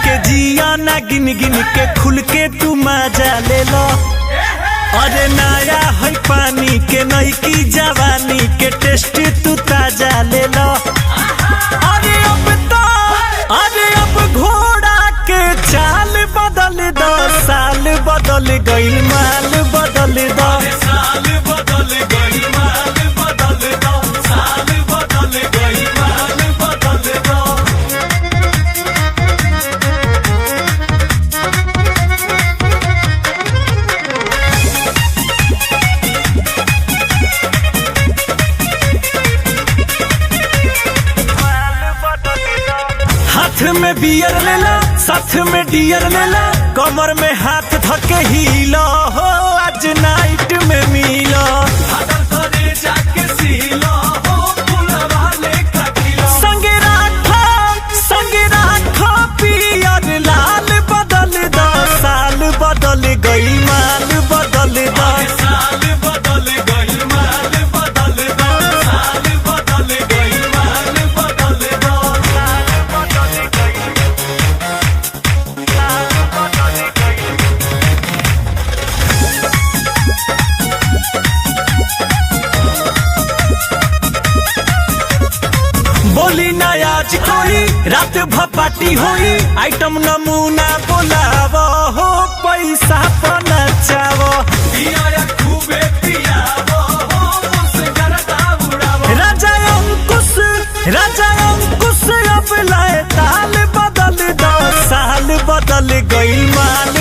के जिया ना गिन गिन के खुल के तू मजा ले लो। अरे नया है पानी के नई की जवानी के टेस्ट तू ताजा ले लो। अरे अब घोड़ा के चाल बदल दो, साल बदल गई माल बदल दो। साल बदल गई माल बदल दो, साल बदल गई माल बदल दो। हाथ में बियर लेला, साथ में डियर लेला, कमर में हाथ धके हिलो हो, आज नाइट में मिलो। संगे राखो पियर लाल बदल दो, साल बदल गई माल बदल दो। साल बदल गई माल बदल दो, साल बदल गई माल बदल दो। बोली ना आज कोई रात भपाटी होई, आइटम नमूना बोलावो हो, पैसा पनचावो। राजा अंकुश अब लाए ताल बदल दो, साल बदल गई माल